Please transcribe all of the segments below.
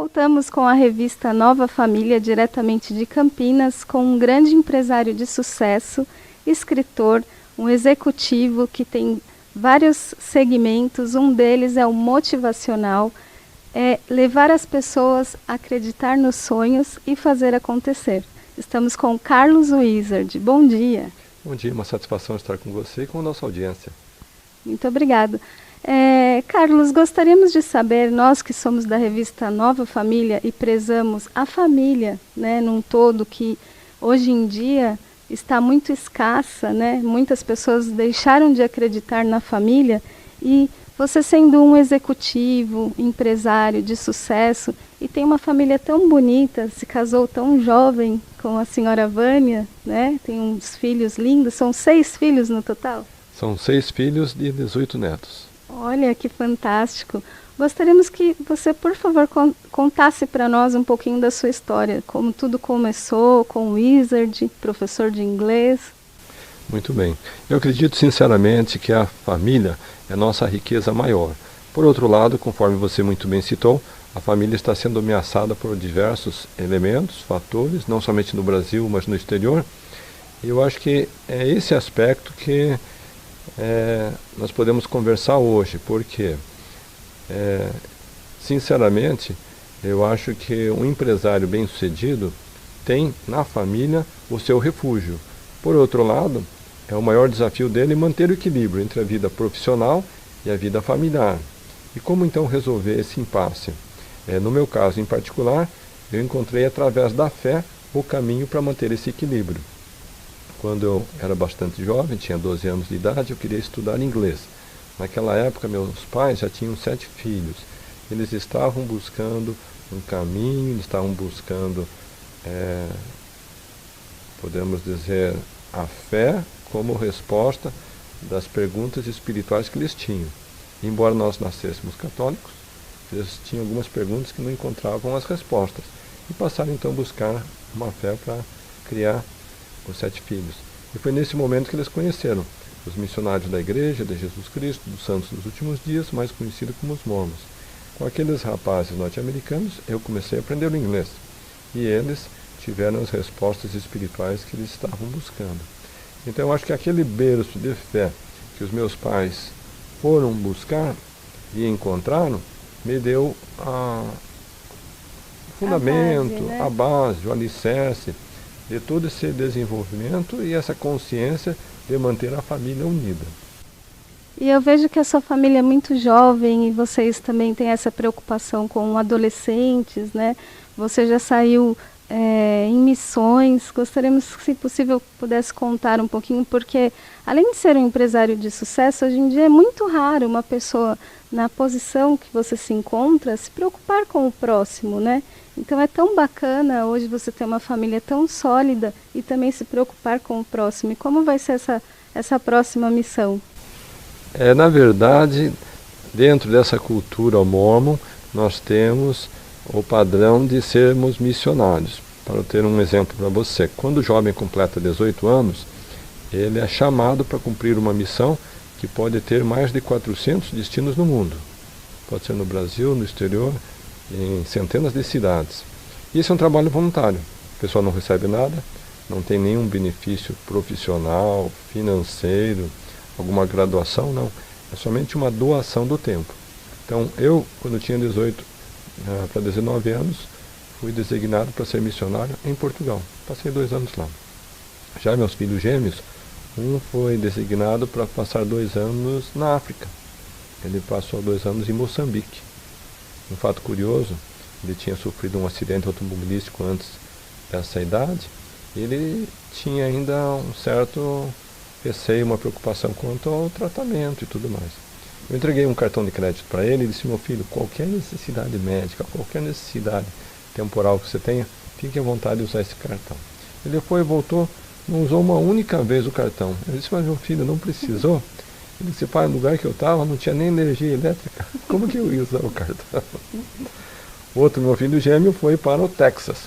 Voltamos com a revista Nova Família, diretamente de Campinas, com um grande empresário de sucesso, escritor, um executivo que tem vários segmentos. Um deles é o motivacional, é levar as pessoas a acreditar nos sonhos e fazer acontecer. Estamos com o Carlos Wizard. Bom dia. Bom dia, uma satisfação estar com você e com a nossa audiência. Muito obrigado. Carlos, gostaríamos de saber, nós que somos da revista Nova Família e prezamos a família, né, num todo, que hoje em dia está muito escassa, né? Muitas pessoas deixaram de acreditar na família, e você, sendo um executivo, empresário de sucesso e tem uma família tão bonita, se casou tão jovem com a senhora Vânia, né? Tem uns filhos lindos, são 6 filhos no total? São 6 filhos e 18 netos. Olha, que fantástico. Gostaríamos que você, por favor, contasse para nós um pouquinho da sua história, como tudo começou com o Wizard, professor de inglês. Muito bem. Eu acredito sinceramente que a família é a nossa riqueza maior. Por outro lado, conforme você muito bem citou, a família está sendo ameaçada por diversos elementos, fatores, não somente no Brasil, mas no exterior. E eu acho que é esse aspecto que nós podemos conversar hoje, porque, sinceramente, eu acho que um empresário bem-sucedido tem na família o seu refúgio. Por outro lado, é o maior desafio dele manter o equilíbrio entre a vida profissional e a vida familiar. E como então resolver esse impasse? No meu caso em particular, eu encontrei através da fé o caminho para manter esse equilíbrio. Quando eu era bastante jovem, tinha 12 anos de idade, eu queria estudar inglês. Naquela época, meus pais já tinham 7 filhos. Eles estavam buscando um caminho, eles estavam buscando, podemos dizer, a fé como resposta das perguntas espirituais que eles tinham. Embora nós nascêssemos católicos, eles tinham algumas perguntas que não encontravam as respostas. E passaram então a buscar uma fé para criar os 7 filhos. E foi nesse momento que eles conheceram os missionários da Igreja de Jesus Cristo, dos Santos dos Últimos Dias, mais conhecidos como os Mormons. Com aqueles rapazes norte-americanos, eu comecei a aprender o inglês. E eles tiveram as respostas espirituais que eles estavam buscando. Então eu acho que aquele berço de fé que os meus pais foram buscar e encontraram, me deu o fundamento, a base, o alicerce de todo esse desenvolvimento e essa consciência de manter a família unida. E eu vejo que a sua família é muito jovem e vocês também têm essa preocupação com adolescentes, né? Você já saiu em missões. Gostaríamos que, se possível, pudesse contar um pouquinho, porque além de ser um empresário de sucesso, hoje em dia é muito raro uma pessoa na posição que você se encontra se preocupar com o próximo, né? Então é tão bacana hoje você ter uma família tão sólida e também se preocupar com o próximo. E como vai ser essa próxima missão? Na verdade, dentro dessa cultura mormon, nós temos o padrão de sermos missionários. Para eu ter um exemplo para você, quando o jovem completa 18 anos, ele é chamado para cumprir uma missão que pode ter mais de 400 destinos no mundo. Pode ser no Brasil, no exterior, em centenas de cidades. Isso é um trabalho voluntário. A pessoa não recebe nada, não tem nenhum benefício profissional, financeiro, alguma graduação, não. É somente uma doação do tempo. Então, eu, quando tinha 18 para 19 anos, fui designado para ser missionário em Portugal. Passei 2 anos lá. Já meus filhos gêmeos, um foi designado para passar 2 anos na África. Ele passou 2 anos em Moçambique. Um fato curioso, ele tinha sofrido um acidente automobilístico antes dessa idade. Ele tinha ainda um certo receio, uma preocupação quanto ao tratamento e tudo mais. Eu entreguei um cartão de crédito para ele e disse: meu filho, qualquer necessidade médica, qualquer necessidade temporal que você tenha, fique à vontade de usar esse cartão. Ele foi e voltou, não usou uma única vez o cartão. Eu disse: mas meu filho, não precisou? Ele disse: pai, no lugar que eu estava não tinha nem energia elétrica. Como que eu ia usar o cartão? Outro, meu filho gêmeo, foi para o Texas.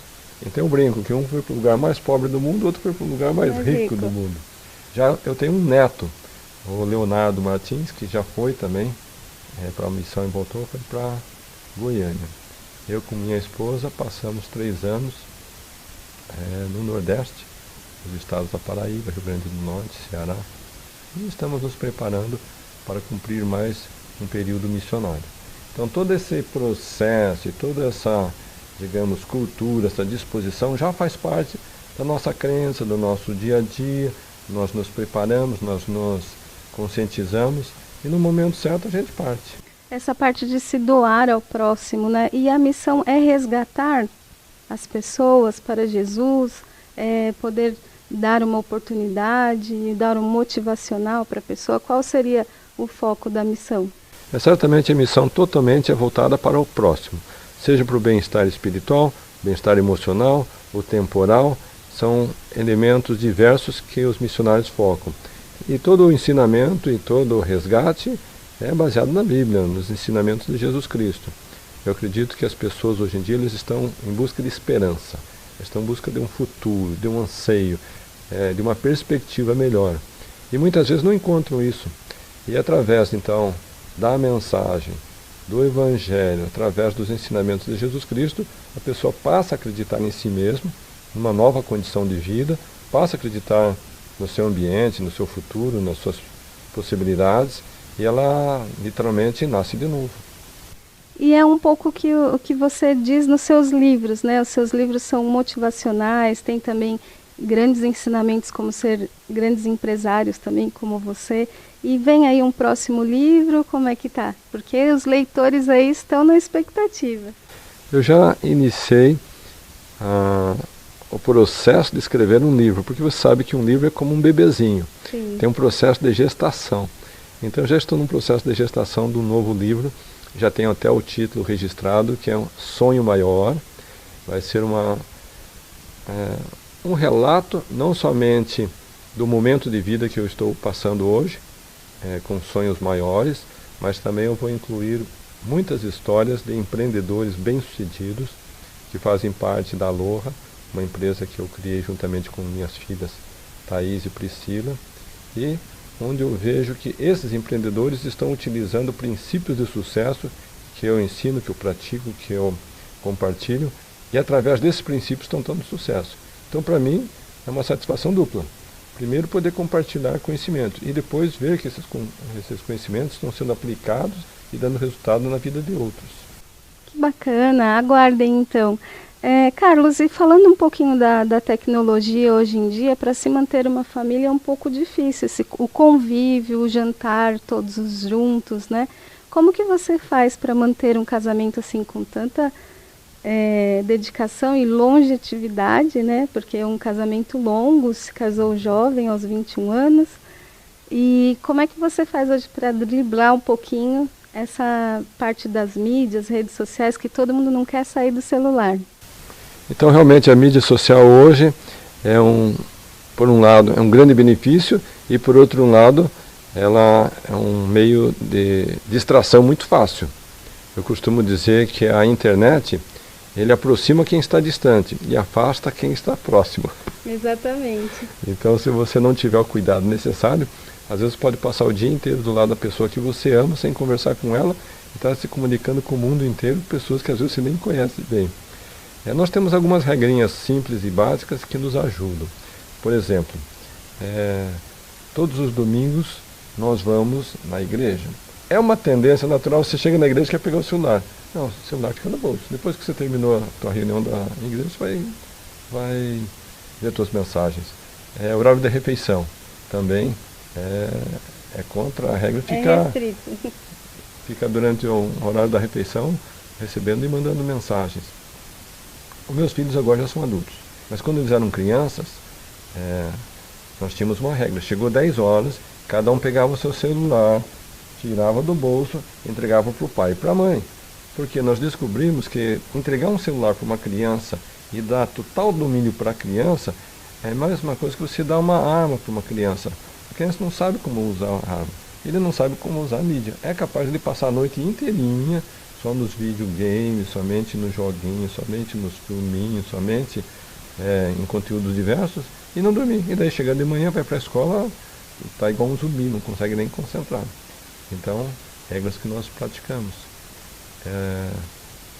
Então eu brinco que um foi para o lugar mais pobre do mundo, outro foi para o lugar mais rico do mundo. Já eu tenho um neto, o Leonardo Martins, que já foi também para a missão e voltou, foi para Goiânia. Eu com minha esposa passamos 3 anos no Nordeste, nos estados da Paraíba, Rio Grande do Norte, Ceará, e estamos nos preparando para cumprir mais um período missionário. Então todo esse processo e toda essa, digamos, cultura, essa disposição já faz parte da nossa crença, do nosso dia a dia. Nós nos preparamos, nós nos conscientizamos e no momento certo a gente parte. Essa parte de se doar ao próximo, né? E a missão é resgatar as pessoas para Jesus, poder dar uma oportunidade, dar um motivacional para a pessoa. Qual seria o foco da missão? Certamente a missão totalmente é voltada para o próximo, seja para o bem-estar espiritual, bem-estar emocional, o temporal, são elementos diversos que os missionários focam. E todo o ensinamento e todo o resgate é baseado na Bíblia, nos ensinamentos de Jesus Cristo. Eu acredito que as pessoas hoje em dia eles estão em busca de esperança, estão em busca de um futuro, de um anseio, de uma perspectiva melhor. E muitas vezes não encontram isso. E através, então, da mensagem, do Evangelho, através dos ensinamentos de Jesus Cristo, a pessoa passa a acreditar em si mesma, numa nova condição de vida, passa a acreditar no seu ambiente, no seu futuro, nas suas possibilidades, e ela literalmente nasce de novo. E é um pouco o que você diz nos seus livros, né? Os seus livros são motivacionais, tem também grandes ensinamentos como ser grandes empresários também, como você. E vem aí um próximo livro, como é que tá? Porque os leitores aí estão na expectativa. Eu já iniciei o processo de escrever um livro, porque você sabe que um livro é como um bebezinho. Sim. Tem um processo de gestação. Então eu já estou no processo de gestação do novo livro, já tenho até o título registrado, que é um Sonho Maior. Vai ser um relato não somente do momento de vida que eu estou passando hoje, com sonhos maiores, mas também eu vou incluir muitas histórias de empreendedores bem-sucedidos que fazem parte da Aloha, uma empresa que eu criei juntamente com minhas filhas Thaís e Priscila, e onde eu vejo que esses empreendedores estão utilizando princípios de sucesso que eu ensino, que eu pratico, que eu compartilho, e através desses princípios estão tendo sucesso. Então, para mim, é uma satisfação dupla. Primeiro, poder compartilhar conhecimento, e depois ver que esses conhecimentos estão sendo aplicados e dando resultado na vida de outros. Que bacana, aguardem então. Carlos, e falando um pouquinho da tecnologia hoje em dia, para se manter uma família é um pouco difícil, o convívio, o jantar, todos juntos, né? Como que você faz para manter um casamento assim com tanta dedicação e longevidade, né? Porque é um casamento longo, se casou jovem, aos 21 anos. E como é que você faz hoje para driblar um pouquinho essa parte das mídias, redes sociais, que todo mundo não quer sair do celular? Então, realmente, a mídia social hoje por um lado, é um grande benefício e, por outro lado, ela é um meio de distração muito fácil. Eu costumo dizer que a internet, ele aproxima quem está distante e afasta quem está próximo. Exatamente. Então, se você não tiver o cuidado necessário, às vezes pode passar o dia inteiro do lado da pessoa que você ama, sem conversar com ela, e estar se comunicando com o mundo inteiro, pessoas que às vezes você nem conhece bem. Nós temos algumas regrinhas simples e básicas que nos ajudam. Por exemplo, todos os domingos nós vamos na igreja. É uma tendência natural, você chega na igreja e quer pegar o celular. Não, o celular fica no bolso. Depois que você terminou a tua reunião da igreja, você vai ver as tuas mensagens. Horário da refeição também é contra a regra ficar durante o horário da refeição recebendo e mandando mensagens. Os meus filhos agora já são adultos, mas quando eles eram crianças, nós tínhamos uma regra. Chegou 10 horas, cada um pegava o seu celular, tirava do bolso, entregava para o pai e para a mãe. Porque nós descobrimos que entregar um celular para uma criança e dar total domínio para a criança é a mesma coisa que você dar uma arma para uma criança. A criança não sabe como usar a arma, ele não sabe como usar a mídia. É capaz de passar a noite inteirinha só nos videogames, somente nos joguinhos, somente nos filminhos, somente em conteúdos diversos e não dormir. E daí chega de manhã, vai para a escola, está igual um zumbi, não consegue nem concentrar. Então, regras que nós praticamos.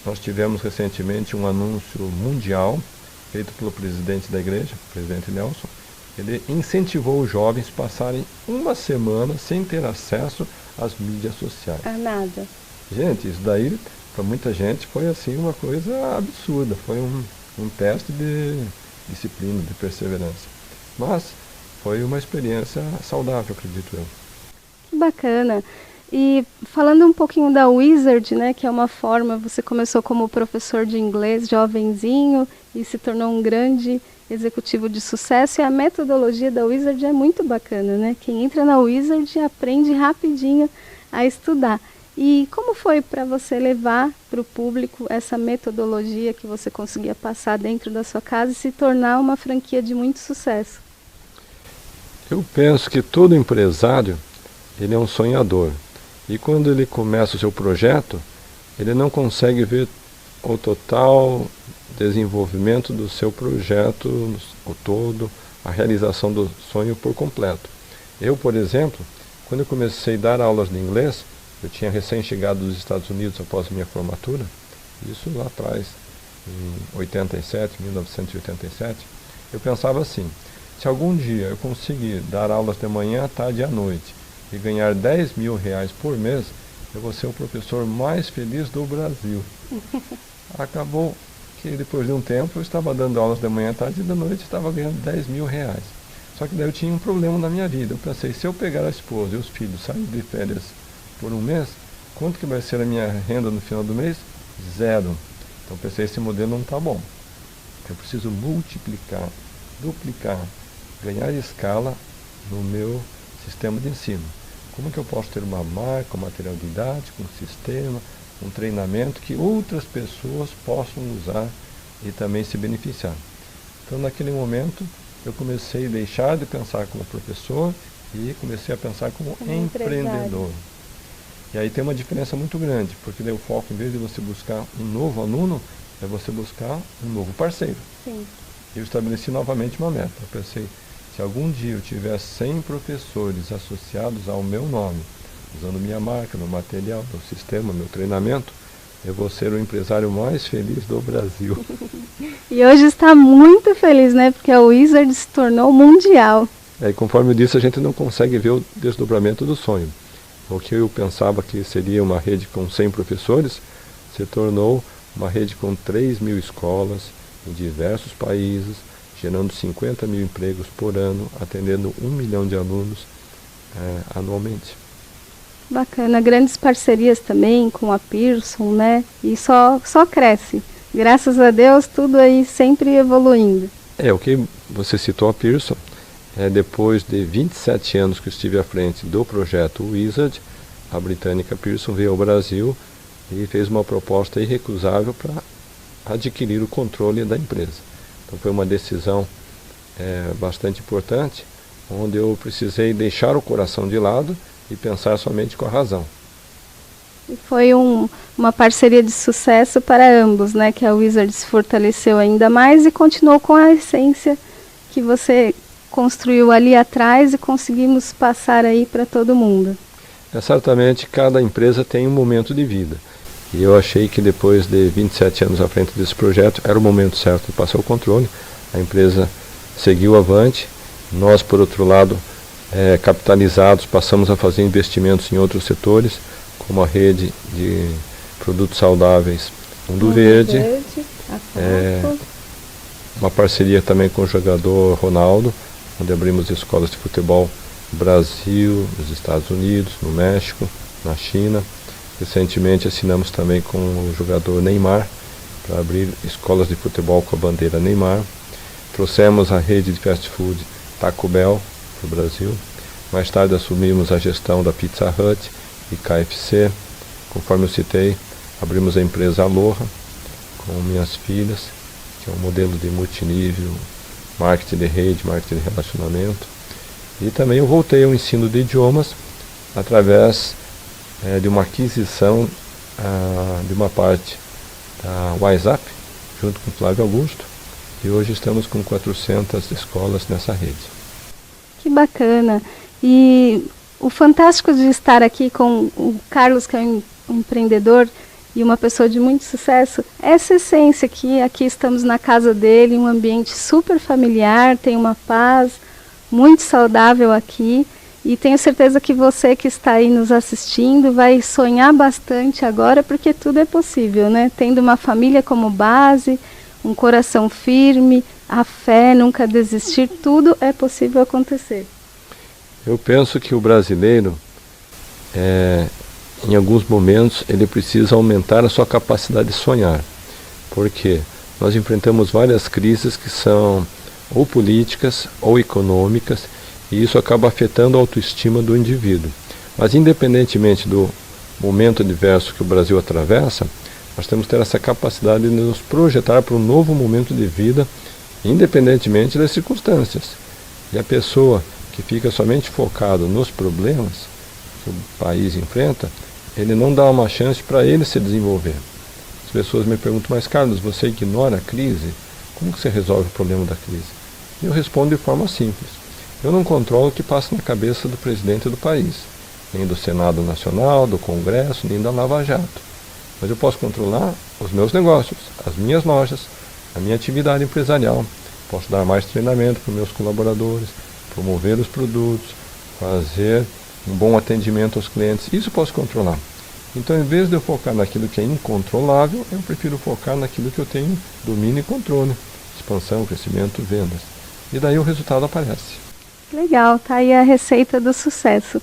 nós tivemos recentemente um anúncio mundial feito pelo presidente da igreja, o presidente Nelson. Ele incentivou os jovens a passarem uma semana sem ter acesso às mídias sociais. Nada. Gente, isso daí, para muita gente, foi assim uma coisa absurda. Foi um teste de disciplina, de perseverança. Mas foi uma experiência saudável, acredito eu. Que bacana. E falando um pouquinho da Wizard, né, que é uma forma, você começou como professor de inglês, jovenzinho, e se tornou um grande executivo de sucesso, e a metodologia da Wizard é muito bacana, né? Quem entra na Wizard aprende rapidinho a estudar. E como foi para você levar para o público essa metodologia que você conseguia passar dentro da sua casa e se tornar uma franquia de muito sucesso? Eu penso que todo empresário, ele é um sonhador. E quando ele começa o seu projeto, ele não consegue ver o total desenvolvimento do seu projeto, o todo, a realização do sonho por completo. Eu, por exemplo, quando eu comecei a dar aulas de inglês, eu tinha recém-chegado dos Estados Unidos após minha formatura, isso lá atrás, em 1987, eu pensava assim, se algum dia eu conseguir dar aulas de manhã, à tarde e à noite, e ganhar R$10.000 por mês, eu vou ser o professor mais feliz do Brasil. Acabou que depois de um tempo eu estava dando aulas de manhã, à tarde e da noite, estava ganhando R$10.000. Só que daí eu tinha um problema na minha vida. Eu pensei, se eu pegar a esposa e os filhos saírem de férias por um mês, quanto que vai ser a minha renda no final do mês? 0. Então pensei, esse modelo não está bom. Eu preciso multiplicar, duplicar, ganhar escala no meu sistema de ensino. Como que eu posso ter uma marca, um material didático, um sistema, um treinamento que outras pessoas possam usar e também se beneficiar? Então, naquele momento, eu comecei a deixar de pensar como professor e comecei a pensar como empreendedor. E aí tem uma diferença muito grande, porque daí o foco, em vez de você buscar um novo aluno, é você buscar um novo parceiro. Sim. Eu estabeleci novamente uma meta. Eu pensei, se algum dia eu tiver 100 professores associados ao meu nome, usando minha marca, meu material, meu sistema, meu treinamento, eu vou ser o empresário mais feliz do Brasil. E hoje está muito feliz, né? Porque a Wizard se tornou mundial. E conforme eu disse, a gente não consegue ver o desdobramento do sonho. O que eu pensava que seria uma rede com 100 professores, se tornou uma rede com 3.000 escolas em diversos países, gerando 50.000 empregos por ano, atendendo 1 milhão de alunos anualmente. Bacana, grandes parcerias também com a Pearson, né? E só cresce. Graças a Deus, tudo aí sempre evoluindo. O que você citou a Pearson, depois de 27 anos que eu estive à frente do projeto Wizard, a britânica Pearson veio ao Brasil e fez uma proposta irrecusável para adquirir o controle da empresa. Então foi uma decisão bastante importante, onde eu precisei deixar o coração de lado e pensar somente com a razão. E foi uma parceria de sucesso para ambos, né? Que a Wizard se fortaleceu ainda mais e continuou com a essência que você construiu ali atrás e conseguimos passar aí para todo mundo. Certamente cada empresa tem um momento de vida. E eu achei que depois de 27 anos à frente desse projeto, era o momento certo de passar o controle. A empresa seguiu avante. Nós, por outro lado, capitalizados, passamos a fazer investimentos em outros setores, como a rede de produtos saudáveis Mundo Verde, uma parceria também com o jogador Ronaldo, onde abrimos escolas de futebol no Brasil, nos Estados Unidos, no México, na China. Recentemente assinamos também com o jogador Neymar para abrir escolas de futebol com a bandeira Neymar. Trouxemos a rede de fast food Taco Bell para o Brasil. Mais tarde assumimos a gestão da Pizza Hut e KFC. Conforme eu citei, abrimos a empresa Aloha com minhas filhas, que é um modelo de multinível, marketing de rede, marketing de relacionamento. E também eu voltei ao ensino de idiomas através de uma aquisição de uma parte da WhatsApp, junto com o Flávio Augusto, e hoje estamos com 400 escolas nessa rede. Que bacana! E o fantástico de estar aqui com o Carlos, que é um empreendedor, e uma pessoa de muito sucesso, essa essência que aqui estamos na casa dele, um ambiente super familiar, tem uma paz muito saudável aqui, e tenho certeza que você que está aí nos assistindo vai sonhar bastante agora, porque tudo é possível, né? Tendo uma família como base, um coração firme, a fé, nunca desistir, tudo é possível acontecer. Eu penso que o brasileiro, em alguns momentos, ele precisa aumentar a sua capacidade de sonhar, porque nós enfrentamos várias crises que são ou políticas ou econômicas, e isso acaba afetando a autoestima do indivíduo. Mas independentemente do momento adverso que o Brasil atravessa, nós temos que ter essa capacidade de nos projetar para um novo momento de vida, independentemente das circunstâncias. E a pessoa que fica somente focado nos problemas que o país enfrenta, ele não dá uma chance para ele se desenvolver. As pessoas me perguntam, mas Carlos, você ignora a crise? Como que você resolve o problema da crise? E eu respondo de forma simples. Eu não controlo o que passa na cabeça do presidente do país, nem do Senado Nacional, do Congresso, nem da Lava Jato. Mas eu posso controlar os meus negócios, as minhas lojas, a minha atividade empresarial. Posso dar mais treinamento para os meus colaboradores, promover os produtos, fazer um bom atendimento aos clientes. Isso eu posso controlar. Então, em vez de eu focar naquilo que é incontrolável, eu prefiro focar naquilo que eu tenho domínio e controle. Expansão, crescimento, vendas. E daí o resultado aparece. Legal, tá aí a receita do sucesso.